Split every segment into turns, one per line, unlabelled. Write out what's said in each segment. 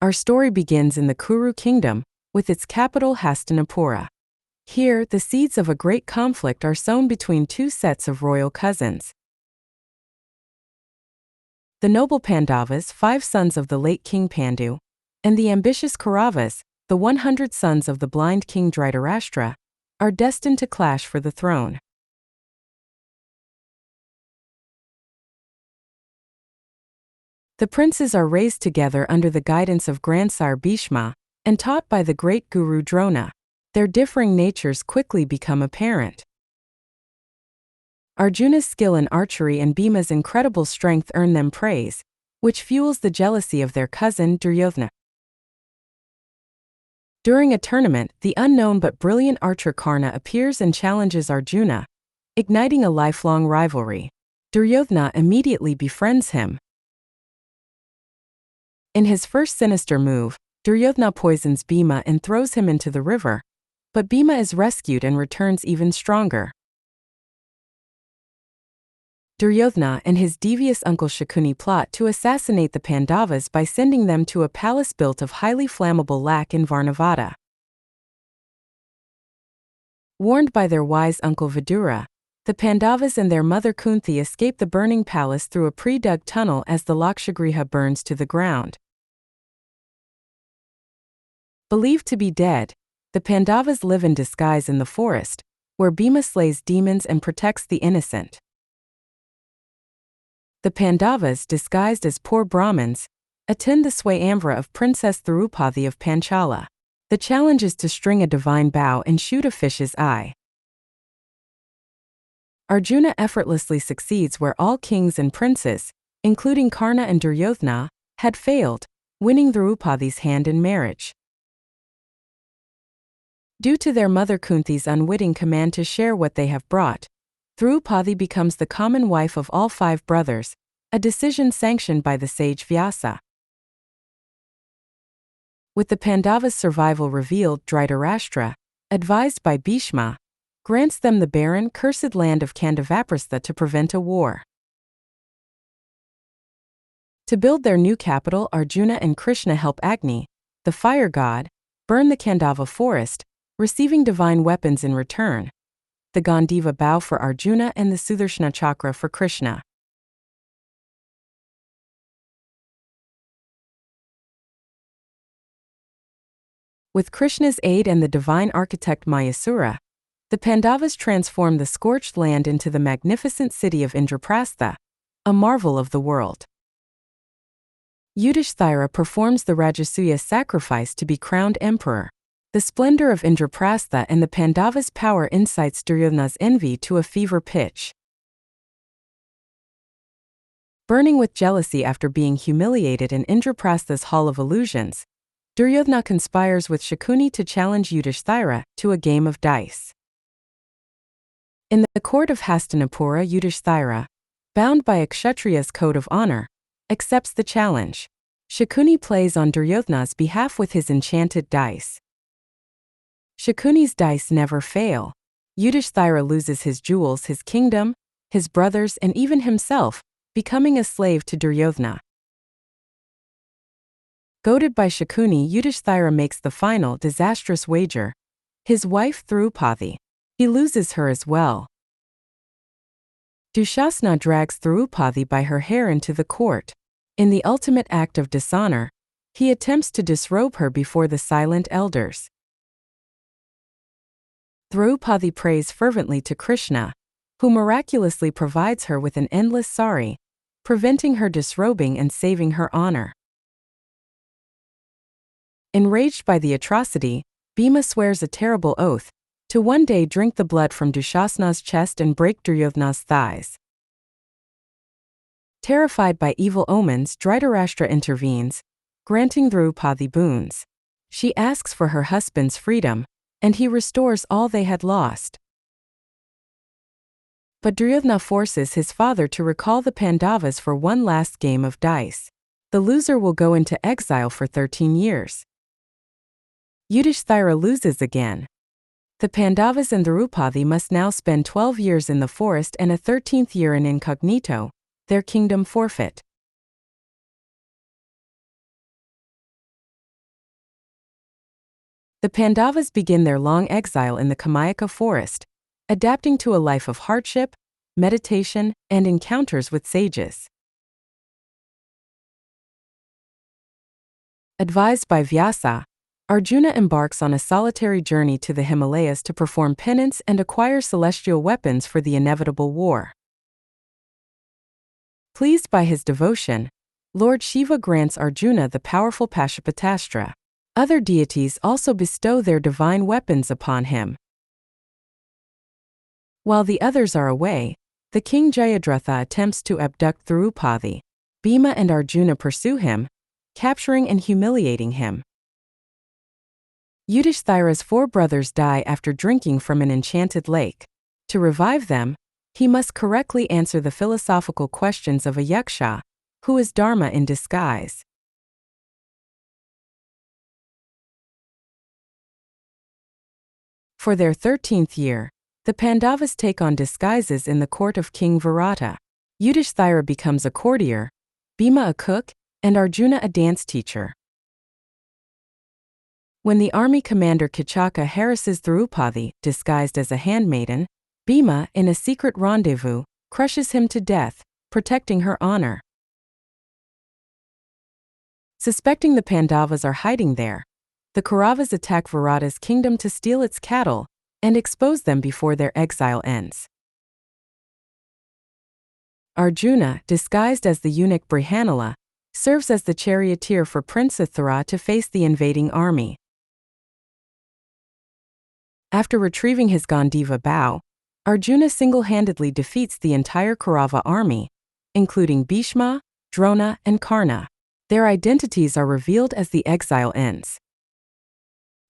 Our story begins in the Kuru kingdom, with its capital Hastinapura. Here, the seeds of a great conflict are sown between two sets of royal cousins. The noble Pandavas, 5 sons of the late King Pandu, and the ambitious Kauravas, the 100 sons of the blind King Dhritarashtra, are destined to clash for the throne. The princes are raised together under the guidance of grandsire Bhishma, and taught by the great guru Drona. Their differing natures quickly become apparent. Arjuna's skill in archery and Bhima's incredible strength earn them praise, which fuels the jealousy of their cousin Duryodhana. During a tournament, the unknown but brilliant archer Karna appears and challenges Arjuna, igniting a lifelong rivalry. Duryodhana immediately befriends him. In his first sinister move, Duryodhana poisons Bhima and throws him into the river, but Bhima is rescued and returns even stronger. Duryodhana and his devious uncle Shakuni plot to assassinate the Pandavas by sending them to a palace built of highly flammable lac in Varnavata. Warned by their wise uncle Vidura, the Pandavas and their mother Kunti escape the burning palace through a pre-dug tunnel as the Lakshagriha burns to the ground. Believed to be dead, the Pandavas live in disguise in the forest, where Bhima slays demons and protects the innocent. The Pandavas, disguised as poor Brahmins, attend the Swayamvara of Princess Draupadi of Panchala. The challenge is to string a divine bow and shoot a fish's eye. Arjuna effortlessly succeeds where all kings and princes, including Karna and Duryodhana, had failed, winning Draupadi's hand in marriage. Due to their mother Kunti's unwitting command to share what they have brought, Draupadi becomes the common wife of all 5 brothers, a decision sanctioned by the sage Vyasa. With the Pandavas' survival revealed, Dhritarashtra, advised by Bhishma, grants them the barren, cursed land of Kandavaprastha to prevent a war. To build their new capital, Arjuna and Krishna help Agni, the fire god, burn the Kandava forest, receiving divine weapons in return, the Gandiva bow for Arjuna and the Sudarshana chakra for Krishna. With Krishna's aid and the divine architect Mayasura, the Pandavas transform the scorched land into the magnificent city of Indraprastha, a marvel of the world. Yudhishthira performs the Rajasuya sacrifice to be crowned emperor. The splendor of Indraprastha and the Pandavas' power incites Duryodhana's envy to a fever pitch. Burning with jealousy after being humiliated in Indraprastha's Hall of Illusions, Duryodhana conspires with Shakuni to challenge Yudhishthira to a game of dice. In the court of Hastinapura, Yudhishthira, bound by a Kshatriya's code of honor, accepts the challenge. Shakuni plays on Duryodhana's behalf with his enchanted dice. Shakuni's dice never fail. Yudhishthira loses his jewels, his kingdom, his brothers, and even himself, becoming a slave to Duryodhana. Goaded by Shakuni, Yudhishthira makes the final, disastrous wager. His wife Draupadi. He loses her as well. Dushasana drags Draupadi by her hair into the court. In the ultimate act of dishonor, he attempts to disrobe her before the silent elders. Draupadi prays fervently to Krishna, who miraculously provides her with an endless sari, preventing her disrobing and saving her honor. Enraged by the atrocity, Bhima swears a terrible oath, to one day drink the blood from Dushasana's chest and break Duryodhana's thighs. Terrified by evil omens, Dhritarashtra intervenes, granting Draupadi boons. She asks for her husband's freedom, and he restores all they had lost. But Duryodhana forces his father to recall the Pandavas for one last game of dice. The loser will go into exile for 13 years. Yudhishthira loses again. The Pandavas and Draupadi must now spend 12 years in the forest and a 13th year in incognito, their kingdom forfeit. The Pandavas begin their long exile in the Kamayaka forest, adapting to a life of hardship, meditation, and encounters with sages. Advised by Vyasa, Arjuna embarks on a solitary journey to the Himalayas to perform penance and acquire celestial weapons for the inevitable war. Pleased by his devotion, Lord Shiva grants Arjuna the powerful Pashupatastra. Other deities also bestow their divine weapons upon him. While the others are away, the king Jayadratha attempts to abduct Draupadi. Bhima and Arjuna pursue him, capturing and humiliating him. Yudhishthira's 4 brothers die after drinking from an enchanted lake. To revive them, he must correctly answer the philosophical questions of a yaksha, who is dharma in disguise. For their 13th year, the Pandavas take on disguises in the court of King Virata. Yudhishthira becomes a courtier, Bhima a cook, and Arjuna a dance teacher. When the army commander Kichaka harasses Draupadi, disguised as a handmaiden, Bhima, in a secret rendezvous, crushes him to death, protecting her honor. Suspecting the Pandavas are hiding there, the Kauravas attack Virata's kingdom to steal its cattle and expose them before their exile ends. Arjuna, disguised as the eunuch Brihanala, serves as the charioteer for Prince Uttara to face the invading army. After retrieving his Gandiva bow, Arjuna single-handedly defeats the entire Kaurava army, including Bhishma, Drona, and Karna. Their identities are revealed as the exile ends.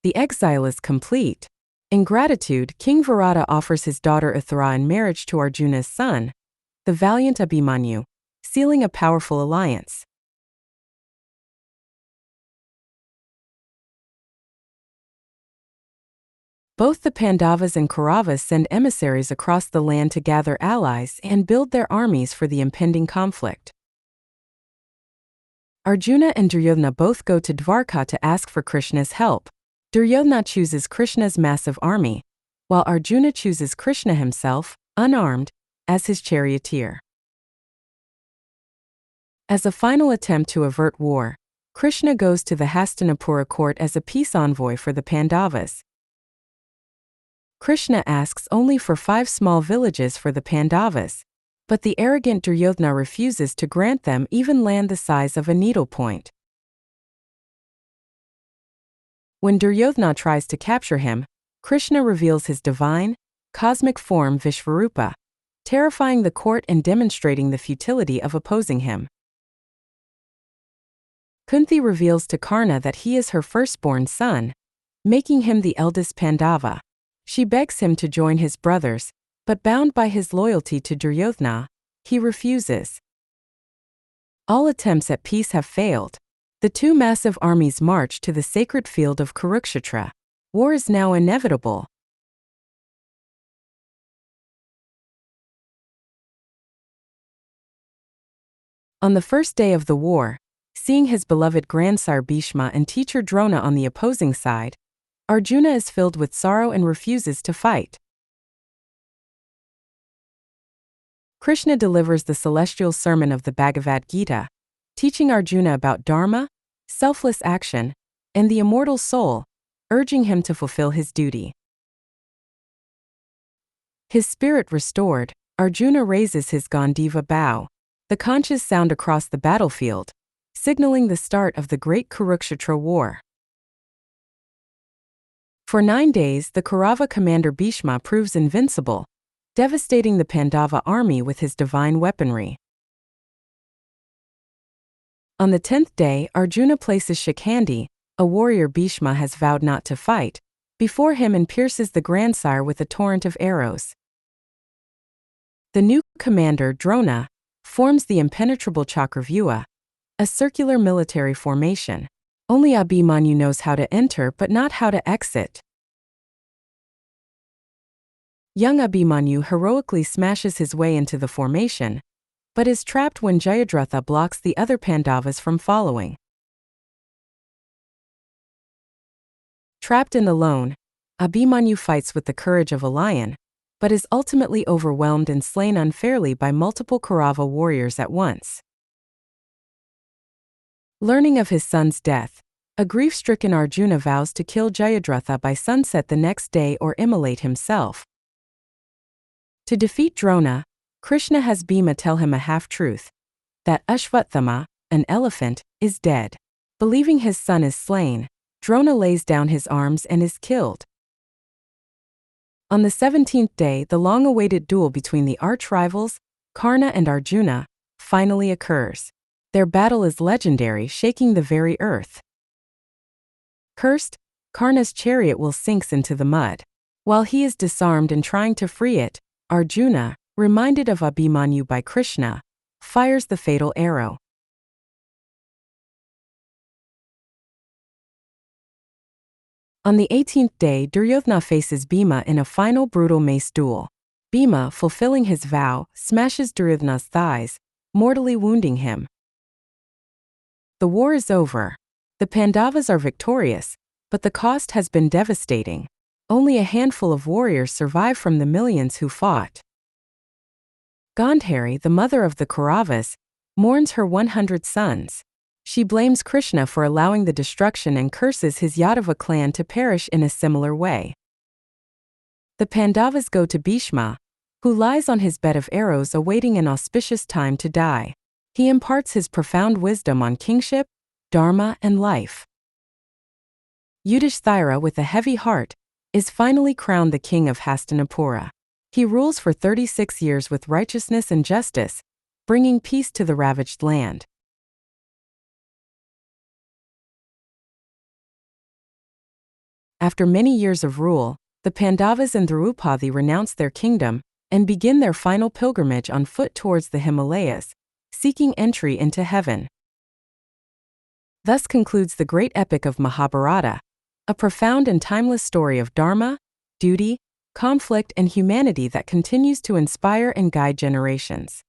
The exile is complete. In gratitude, King Virata offers his daughter Uttara in marriage to Arjuna's son, the valiant Abhimanyu, sealing a powerful alliance. Both the Pandavas and Kauravas send emissaries across the land to gather allies and build their armies for the impending conflict. Arjuna and Duryodhana both go to Dwarka to ask for Krishna's help. Duryodhana chooses Krishna's massive army, while Arjuna chooses Krishna himself, unarmed, as his charioteer. As a final attempt to avert war, Krishna goes to the Hastinapura court as a peace envoy for the Pandavas. Krishna asks only for 5 small villages for the Pandavas, but the arrogant Duryodhana refuses to grant them even land the size of a needlepoint. When Duryodhana tries to capture him, Krishna reveals his divine, cosmic form Vishvarupa, terrifying the court and demonstrating the futility of opposing him. Kunti reveals to Karna that he is her firstborn son, making him the eldest Pandava. She begs him to join his brothers, but bound by his loyalty to Duryodhana, he refuses. All attempts at peace have failed. The 2 massive armies march to the sacred field of Kurukshetra. War is now inevitable. On the first day of the war, seeing his beloved grandsire Bhishma and teacher Drona on the opposing side, Arjuna is filled with sorrow and refuses to fight. Krishna delivers the celestial sermon of the Bhagavad Gita, teaching Arjuna about dharma, selfless action, and the immortal soul, urging him to fulfill his duty. His spirit restored, Arjuna raises his Gandiva bow. The conches sound across the battlefield, signaling the start of the great Kurukshetra War. For 9 days, the Kaurava commander Bhishma proves invincible, devastating the Pandava army with his divine weaponry. On the 10th day, Arjuna places Shikhandi, a warrior Bhishma has vowed not to fight, before him and pierces the grandsire with a torrent of arrows. The new commander, Drona, forms the impenetrable Chakravyuha, a circular military formation. Only Abhimanyu knows how to enter but not how to exit. Young Abhimanyu heroically smashes his way into the formation, but is trapped when Jayadratha blocks the other Pandavas from following. Trapped and alone, Abhimanyu fights with the courage of a lion, but is ultimately overwhelmed and slain unfairly by multiple Kaurava warriors at once. Learning of his son's death, a grief-stricken Arjuna vows to kill Jayadratha by sunset the next day or immolate himself. To defeat Drona, Krishna has Bhima tell him a half-truth, that Ashvathama, an elephant, is dead. Believing his son is slain, Drona lays down his arms and is killed. On the 17th day, the long-awaited duel between the arch-rivals, Karna and Arjuna, finally occurs. Their battle is legendary, shaking the very earth. Cursed, Karna's chariot will sinks into the mud. While he is disarmed and trying to free it, Arjuna, reminded of Abhimanyu by Krishna, fires the fatal arrow. On the 18th day, Duryodhana faces Bhima in a final brutal mace duel. Bhima, fulfilling his vow, smashes Duryodhana's thighs, mortally wounding him. The war is over. The Pandavas are victorious, but the cost has been devastating. Only a handful of warriors survive from the millions who fought. Gandhari, the mother of the Kauravas, mourns her 100 sons. She blames Krishna for allowing the destruction and curses his Yadava clan to perish in a similar way. The Pandavas go to Bhishma, who lies on his bed of arrows awaiting an auspicious time to die. He imparts his profound wisdom on kingship, dharma, and life. Yudhishthira, with a heavy heart, is finally crowned the king of Hastinapura. He rules for 36 years with righteousness and justice, bringing peace to the ravaged land. After many years of rule, the Pandavas and Draupadi renounce their kingdom and begin their final pilgrimage on foot towards the Himalayas, seeking entry into heaven. Thus concludes the great epic of Mahabharata, a profound and timeless story of dharma, duty, conflict, and humanity that continues to inspire and guide generations.